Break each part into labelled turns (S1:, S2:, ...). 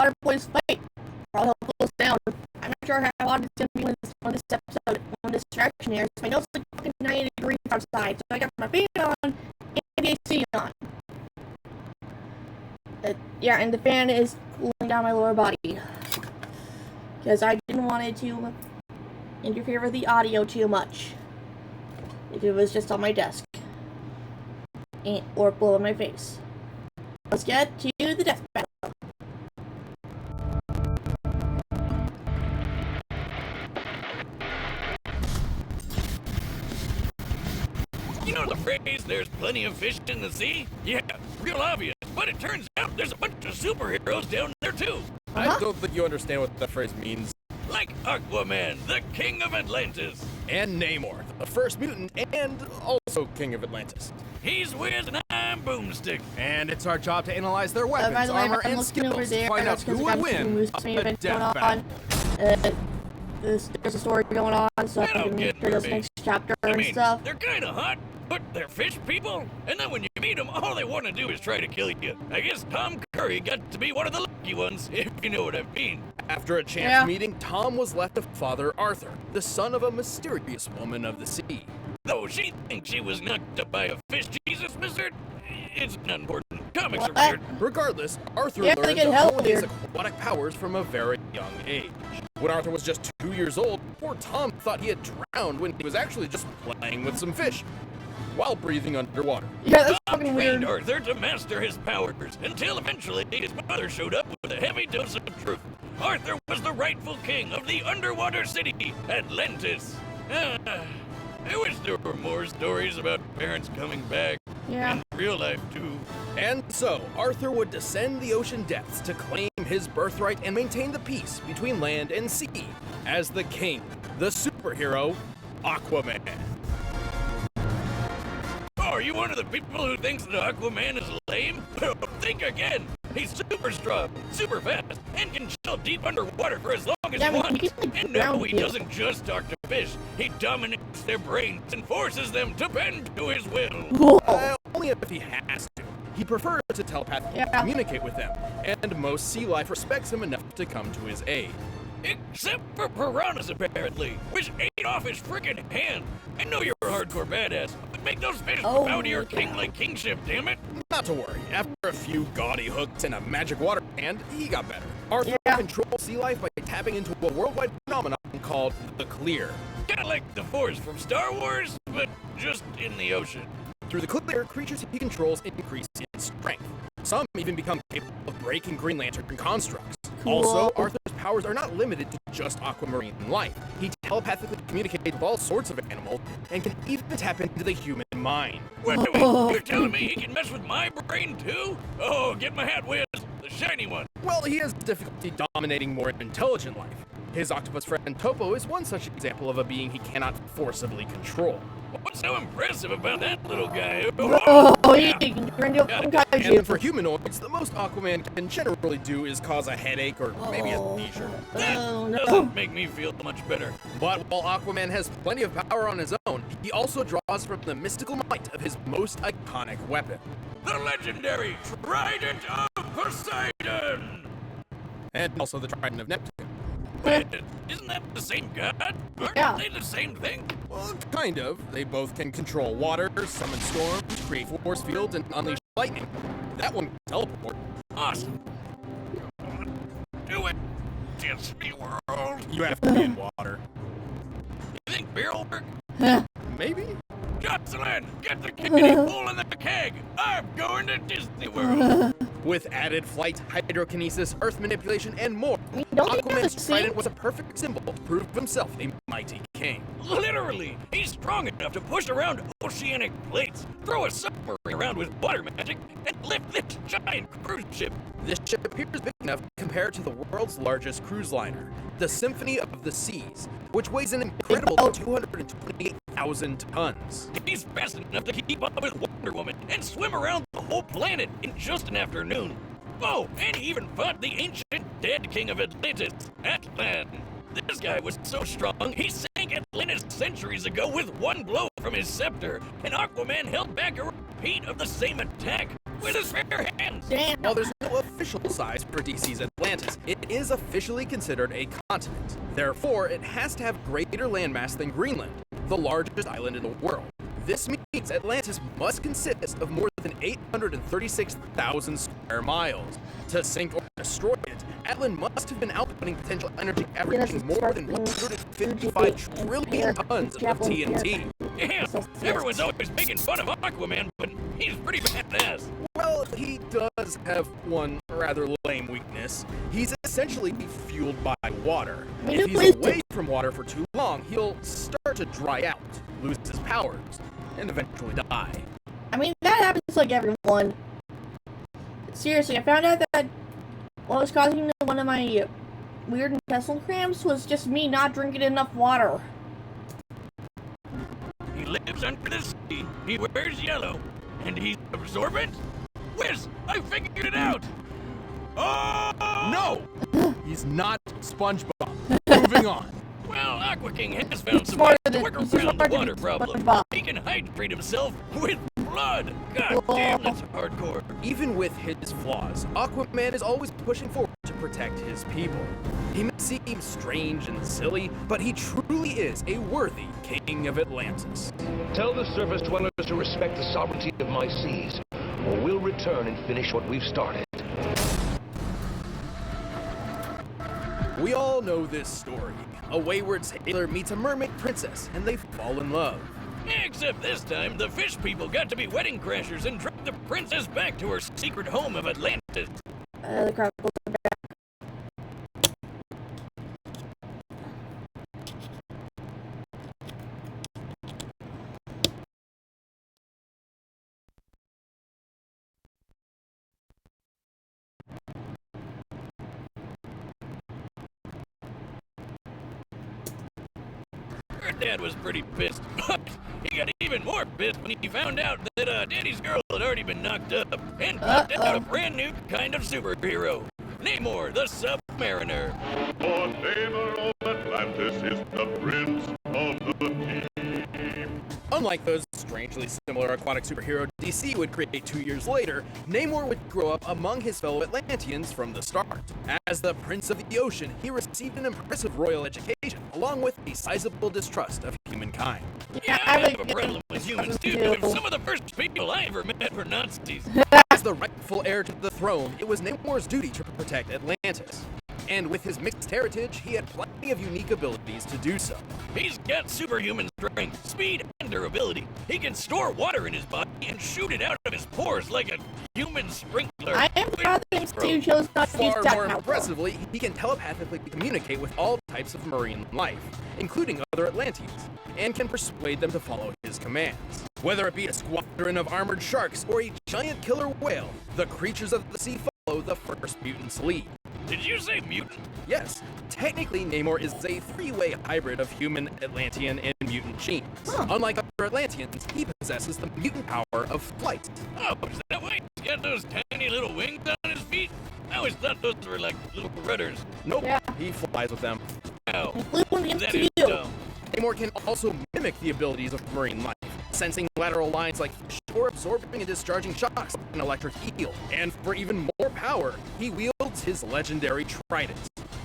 S1: water boys fight. I'll help close down. I'm not sure how hot it's gonna be when this episode, when this distraction airs. My nose is like fucking 90 degrees outside, so I got my fan on and the AC on. Yeah, and the fan is cooling down my lower body. Because I didn't want it to interfere with the audio too much. If it was just on my desk. Or blow in my face. Let's get to the death battle.
S2: You know the phrase, there's plenty of fish in the sea? Yeah, real obvious. But it turns out there's a bunch of superheroes down there too.
S3: I don't think you understand what that phrase means.
S2: Like Aquaman, the king of Atlantis.
S3: And Namor, the first mutant and also king of Atlantis.
S2: He's Wiz and I'm Boomstick.
S3: And it's our job to analyze their weapons,
S1: By the way,
S3: armor,
S1: I'm
S3: and
S1: looking over
S3: skills
S1: there.
S3: to find out who would win a death battle.
S1: There's a story going on, so I can
S2: get
S1: hear this
S2: nervy.
S1: next chapter
S2: I
S1: and
S2: mean,
S1: stuff.
S2: they're kind of hot, but they're fish people. And then when you meet them, all they want to do is try to kill you. I guess Tom Curry got to be one of the lucky ones, if you know what I mean.
S3: After a chance meeting, Tom was left with Father Arthur, the son of a mysterious woman of the sea.
S2: Though she thinks she was knocked up by a fish Jesus wizard, it's not important. Comics are
S1: What?
S2: weird.
S3: Regardless, Arthur
S1: Yeah, they
S3: learned
S1: get
S3: to
S1: hella
S3: hone his
S1: weird.
S3: aquatic powers from a very young age. When Arthur was just 2 years old, poor Tom thought he had drowned when he was actually just playing with some fish while breathing underwater.
S1: Yeah, that's
S2: Tom
S1: fucking
S2: trained
S1: weird.
S2: Arthur to master his powers until eventually his mother showed up with a heavy dose of truth. Arthur was the rightful king of the underwater city, Atlantis. I wish there were more stories about parents coming back.
S1: Yeah.
S2: In real life, too.
S3: And so, Arthur would descend the ocean depths to claim his birthright and maintain the peace between land and sea as the king, the superhero, Aquaman.
S2: Oh, are you one of the people who thinks that Aquaman is lame? Think again. He's super strong, super fast, and can chill deep underwater for as long as
S1: Yeah,
S2: he
S1: I mean,
S2: wants.
S1: he's like
S2: And no,
S1: ground
S2: he
S1: you.
S2: doesn't just talk to fish. He dominates their brains and forces them to bend to his will.
S3: Only if he has to. He prefers to telepathically communicate with them, and most sea life respects him enough to come to his aid.
S2: Except for piranhas, apparently, which ate off his frickin' hand. I know you're a hardcore badass, but make those fish bow to your king-like kingship, damn it.
S3: Not to worry, after a few gaudy hooks and a magic water hand, he got better. Arthur controls sea life by tapping into a worldwide phenomenon called the Clear.
S2: Kinda like the Force from Star Wars, but just in the ocean.
S3: Through the Clear, creatures he controls increase in strength. Some even become capable of breaking Green Lantern constructs. Also, Arthur's powers are not limited to just aquamarine life. He telepathically communicates with all sorts of animals and can even tap into the human mind.
S2: Wait, you're telling me he can mess with my brain too? Oh, get my hat, Wiz, the shiny one.
S3: Well, he has difficulty dominating more intelligent life. His octopus friend Topo is one such example of a being he cannot forcibly control.
S2: What's so impressive about that little guy?
S1: Oh, he can turn into a fucking kaiju.
S3: And for humanoids, the most Aquaman can generally do is cause a headache or maybe a seizure.
S2: That
S1: no.
S2: doesn't make me feel much better.
S3: But while Aquaman has plenty of power on his own, he also draws from the mystical might of his most iconic weapon.
S2: The legendary Trident of Poseidon!
S3: And also the Trident of Neptune.
S2: Wait, isn't that the same god? Aren't they the same thing?
S3: Well, kind of. They both can control water, summon storms, create force fields, and unleash lightning. That one can teleport.
S2: Awesome. Do it. Disney World.
S3: You have to be in water.
S2: You think beer will work?
S3: Maybe?
S2: Jocelyn, get the kiddie pool in the keg. I'm going to Disney World.
S3: With added flight, hydrokinesis, earth manipulation, and more,
S1: don't they
S3: Aquaman's
S1: have a
S3: trident was a perfect symbol to prove himself a mighty king.
S2: Literally, he's strong enough to push around oceanic plates, throw a submarine around with water magic, and lift this giant cruise ship.
S3: This ship appears big enough to compare to the world's largest cruise liner, the Symphony of the Seas, which weighs an incredible 228,000 tons.
S2: He's fast enough to keep up with Wonder Woman and swim around the whole planet in just an afternoon. Oh, and he even fought the ancient dead king of Atlantis, Atlan. This guy was so strong, he sank Atlantis centuries ago with one blow from his scepter, and Aquaman held back a repeat of the same attack with his bare hands.
S1: Damn.
S3: While there's no official size for DC's Atlantis. It is officially considered a continent. Therefore, it has to have greater landmass than Greenland, the largest island in the world. This means Atlantis must consist of more than 836,000 square miles. To sink or destroy it, Atlan must have been outputting potential energy averaging more than 155 trillion tons of TNT.
S2: Yeah, everyone's always making fun of Aquaman, but he's pretty badass.
S3: Well, he does have one rather lame weakness. He's essentially fueled by water. If he's away from water for too long, he'll start to dry out, lose his powers, and eventually die.
S1: I mean, that happens to, like, everyone. Seriously, I found out that what was causing one of my weird intestinal cramps was just me not drinking enough water.
S2: He lives under the sea, he wears yellow, and he's absorbent? Whiz, I figured it out! Oh!
S3: No! He's not SpongeBob. Moving on.
S2: Well, Aqua King has found some ways to work around the water problem.
S1: SpongeBob.
S2: He can hydrate himself with blood! God damn, that's hardcore.
S3: Even with his flaws, Aquaman is always pushing forward to protect his people. He may seem strange and silly, but he truly is a worthy king of Atlantis.
S4: Tell the surface dwellers to respect the sovereignty of my seas, or we'll return and finish what we've started.
S3: We all know this story. A wayward sailor meets a mermaid princess, and they fall in love.
S2: Except this time, the fish people got to be wedding crashers and dragged the princess back to her secret home of Atlantis.
S1: The crocodiles are back.
S2: Her dad was pretty pissed, but he got even more pissed when he found out that Daddy's girl had already been knocked up and popped out a brand new kind of superhero, Namor, the Submariner.
S5: For Namor of Atlantis is the Prince of the Deep.
S3: Unlike those strangely similar aquatic superhero DC would create 2 years later, Namor would grow up among his fellow Atlanteans from the start. As the Prince of the Ocean, he received an impressive royal education, along with a sizable distrust of humankind.
S2: Yeah, I have a problem with humans too. Some of the first people I ever met were Nazis.
S3: As the rightful heir to the throne, it was Namor's duty to protect Atlantis. And with his mixed heritage, he had plenty of unique abilities to do so.
S2: He's got superhuman strength, speed, and durability. He can store water in his body and shoot it out of his pores like a human sprinkler.
S1: I am proud that Stu chose not to use
S3: Far
S1: that
S3: more
S1: now.
S3: impressively, he can telepathically communicate with all types of marine life, including other Atlanteans, and can persuade them to follow his commands. Whether it be a squadron of armored sharks or a giant killer whale, the creatures of the sea follow the first mutant's lead.
S2: Did you say mutant?
S3: Yes, technically Namor is a three-way hybrid of human, Atlantean, and mutant genes. Unlike other Atlanteans, he possesses the mutant power of flight.
S2: Oh, is that why he's got those tiny little wings on his feet? I always thought those were like little rudders.
S3: Nope,
S1: Yeah.
S3: he flies with them.
S2: Wow,
S1: Blue one
S2: that
S1: MCU.
S2: is dumb.
S3: Namor can also mimic the abilities of marine life, sensing lateral lines like fish or absorbing and discharging shocks like an electric eel. And for even more power, he wields his legendary trident.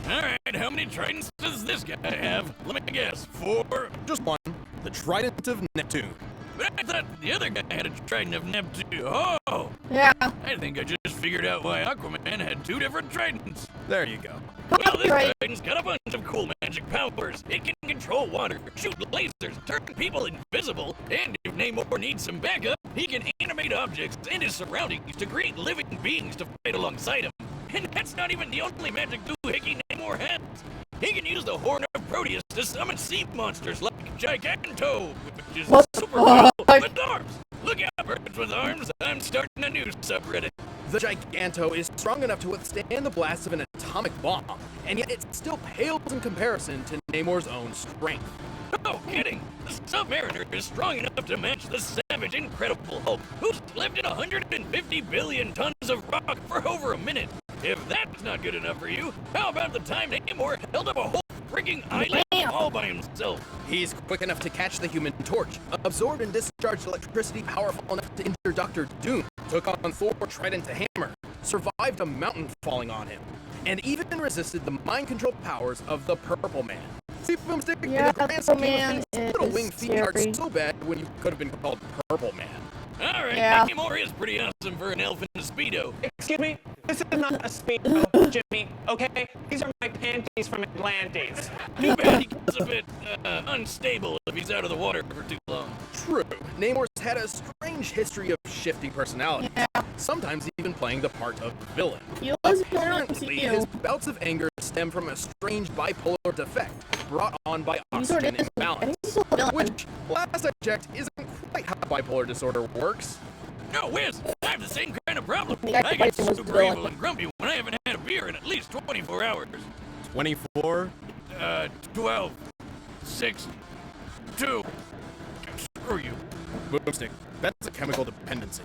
S2: Alright, how many tridents does this guy have? Let me guess, 4?
S3: Just one, the Trident of Neptune.
S2: But I thought the other guy had a trident of Neptune. Oh!
S1: Yeah.
S2: I think I just figured out why Aquaman had 2 different tridents.
S3: There you go.
S2: Well, this
S1: Right.
S2: trident's got a bunch of cool magic powers. It can control water, shoot lasers, turn people invisible, and if Namor needs some backup, he can animate objects and his surroundings to create living beings to fight alongside him. And that's not even the only magic doohickey Namor has. He can use the Horn of Proteus to summon sea monsters like Giganto, which is
S1: What the
S2: super cool
S1: fuck?
S2: with arms. Look out, birds with arms, I'm starting a new subreddit.
S3: The Giganto is strong enough to withstand the blast of an atomic bomb, and yet it still pales in comparison to Namor's own strength.
S2: No kidding! The Submariner is strong enough to match the savage Incredible Hulk, who's lifted 150 billion tons of rock for over a minute. If that's not good enough for you, how about the time Namor held up a whole freaking island all by himself?
S3: He's quick enough to catch the Human Torch, absorb and discharge electricity powerful enough to injure Dr. Doom, took on Thor Trident to hammer, survived a mountain falling on him, and even resisted the mind control powers of the Purple Man. See, Boomstick,
S1: Yeah,
S3: in the grand
S1: Purple
S3: scheme of
S1: Man
S3: things, little
S1: is
S3: winged feet
S1: scary.
S3: aren't so bad when you could have been called Purple Man.
S2: Alright,
S1: Yeah.
S2: Namor is pretty awesome for an elf in a Speedo.
S6: Excuse me? This is not a Speedo, Jimmy, okay? These are my panties from Atlantis.
S2: Too bad he gets a bit unstable if he's out of the water for too long.
S3: True, Namor's had a strange history of shifting personalities, sometimes even playing the part of villain.
S1: He was going on
S3: Apparently,
S1: MCU.
S3: his bouts of anger stem from a strange bipolar defect brought on by
S1: He sort
S3: oxygen
S1: of is. I think
S3: imbalance,
S1: he's still a villain.
S3: which, last I checked, isn't quite how bipolar disorder works.
S2: No, Wiz, I have the same kind of problem.
S1: The guy
S2: I get
S1: was
S2: super
S1: villain.
S2: evil and grumpy when I haven't had a beer in at least 24 hours.
S3: 24?
S2: 12, 6, 2. Screw you.
S3: Boomstick, that's a chemical dependency.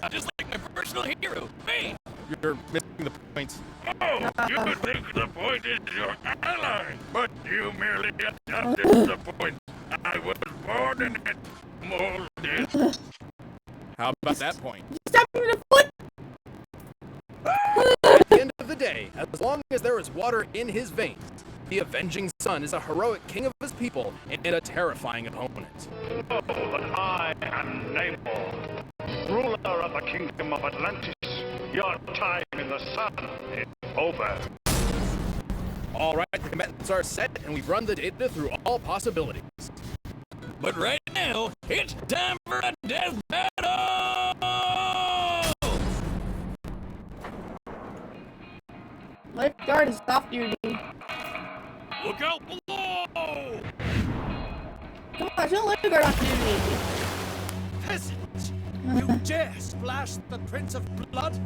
S2: Just like my personal hero, me.
S3: You're missing the point.
S5: Oh, you think the point is your ally, but you merely adopted the point. I was born in it, molded.
S3: How about that point?
S1: Stop me in the foot!
S3: At the end of the day, as long as there is water in his veins, the Avenging Sun is a heroic king of his people and a terrifying opponent.
S5: Know that I am Namor, ruler of the kingdom of Atlantis. Your time in the sun is over.
S3: All right, the combatants are set, and we've run the data through all possibilities.
S2: But right now, it's time for a death battle!
S1: Lifeguard is off duty.
S2: Look out below!
S1: Come on, show lifeguard off duty.
S7: Peasant! You dare splash the Prince of Blood?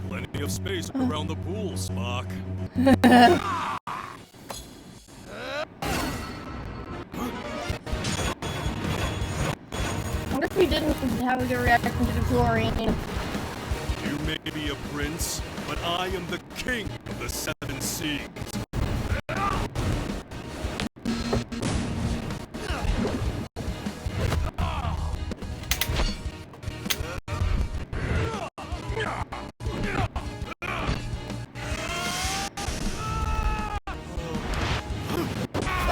S7: Plenty of space around the pool, Spock.
S1: I wonder if he didn't have a good reaction to the chlorine.
S7: You may be a prince, but I am the king of the seven seas.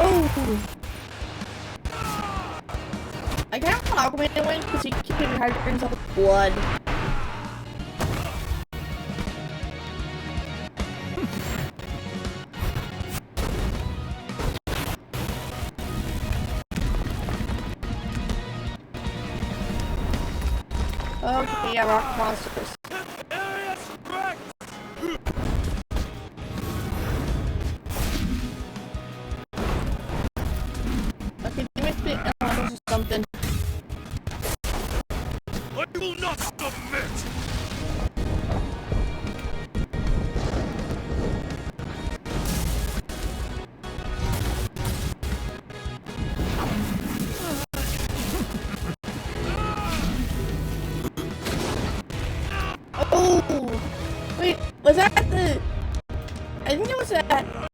S1: Oh! I kind of want Aquaman to win because he can hydrate himself with blood. Okay, yeah, rock monsters. Okay, give me something.
S7: I will not submit!
S1: Oh! Wait, was that the... I think it was at...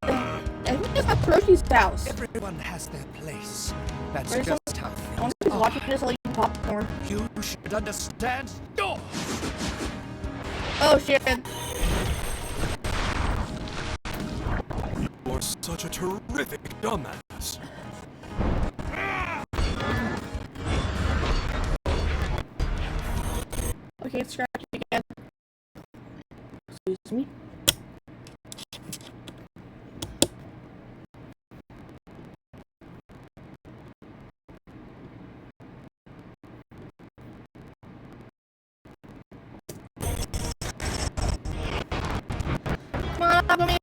S1: I think it was at Hiroshi's house.
S7: Everyone has their place. That's
S1: Where's
S7: just how
S1: I want
S7: things
S1: to watching this while eating popcorn.
S7: You should understand. Oh!
S1: Oh shit.
S7: You are such a terrific dumbass.
S1: Okay, it's scratching again. Excuse me. Come on, Aquaman!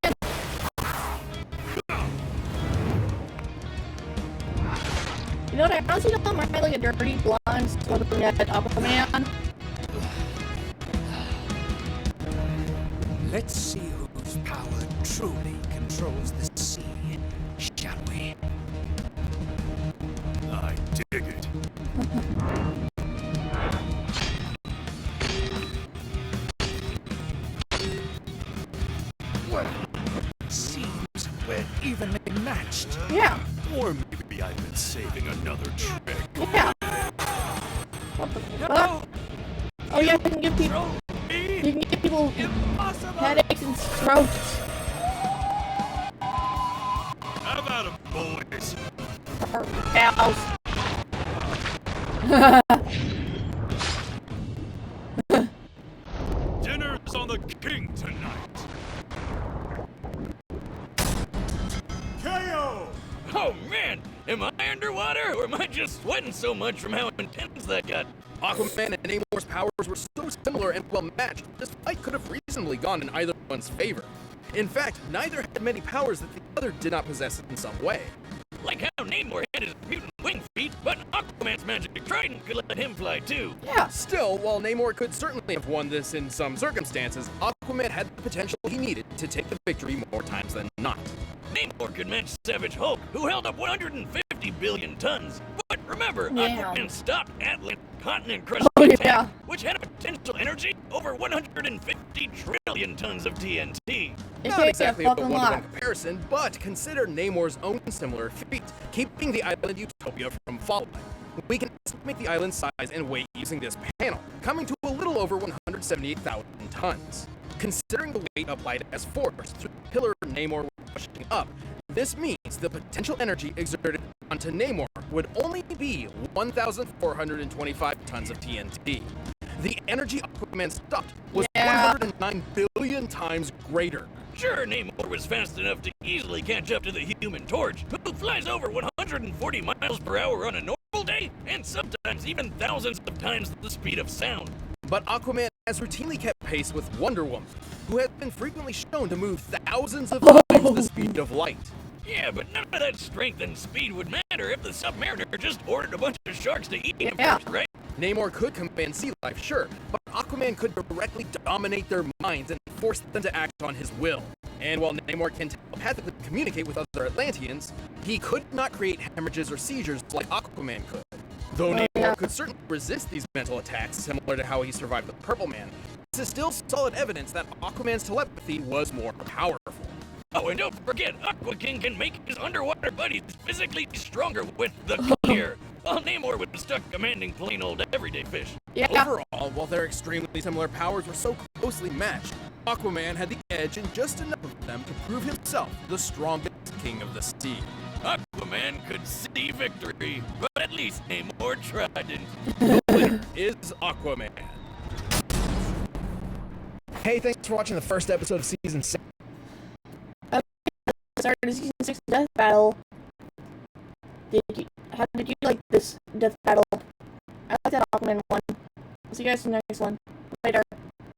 S1: You know what, I honestly don't mind like a dirty blonde looking at Aquaman.
S7: Let's see whose power truly controls the sea, shall we? I dig it. Well, seems we're evenly matched.
S1: Yeah,
S7: Or maybe I've been saving another trick.
S1: yeah. What the fuck? Oh yeah, you can give people Oh, headaches and strokes.
S7: Have at 'em, boys.
S1: Pals.
S7: Dinner's on the king tonight. KO!
S2: Oh man, am I underwater or am I just sweating so much from how intense that got?
S3: Aquaman and Namor's powers were so similar and well matched, this fight could have reasonably gone in either one's favor. In fact, neither had many powers that the other did not possess in some way.
S2: Like how Namor had his mutant wing feet, but Aquaman's magic trident could let him fly too.
S1: Yeah.
S3: Still, while Namor could certainly have won this in some circumstances, Aquaman had the potential he needed to take the victory more times than not.
S2: Namor could match Savage Hulk, who held up 150 billion tons. But remember,
S1: Yeah.
S2: Aquaman stopped Atlantic continent crushing
S1: Oh,
S2: attack,
S1: yeah.
S2: which had a potential energy over 150 trillion tons of TNT.
S1: It's
S3: Not exactly a
S1: fucking
S3: one-to-one
S1: lot.
S3: comparison, but consider Namor's own similar feat, keeping the island Utopia from falling. We can estimate the island's size and weight using this panel, coming to a little over 178,000 tons. Considering the weight applied as force through the pillar Namor was pushing up, this means the potential energy exerted onto Namor would only be 1,425 tons of TNT. The energy Aquaman stopped was
S1: Yeah.
S3: 109 billion times greater.
S2: Sure, Namor was fast enough to easily catch up to the Human Torch, who flies over 140 miles per hour on a normal day, and sometimes even thousands of times the speed of sound.
S3: But Aquaman has routinely kept pace with Wonder Woman, who has been frequently shown to move thousands of times the speed of light.
S2: Yeah, but none of that strength and speed would matter if the Submariner just ordered a bunch of sharks to eat him
S1: Yeah.
S2: first, right?
S3: Namor could command sea life, sure, but Aquaman could directly dominate their minds and force them to act on his will. And while Namor can telepathically communicate with other Atlanteans, he could not create hemorrhages or seizures like Aquaman could. Though Namor
S1: yeah.
S3: could certainly resist these mental attacks, similar to how he survived the Purple Man, this is still solid evidence that Aquaman's telepathy was more powerful.
S2: Oh, and don't forget, Aqua King can make his underwater buddies physically stronger with the gear, while Namor was stuck commanding plain old everyday fish.
S1: Yeah.
S3: Overall, while their extremely similar powers were so closely matched, Aquaman had the edge in just enough of them to prove himself the strongest king of the sea.
S2: Aquaman could see victory, but at least Namor tried it.
S3: The winner is Aquaman.
S8: Hey, thanks for watching the first episode of Season 6.
S1: Started season 6 death battle. How did you like this death battle? I like that Aquaman one. See you guys in the next one.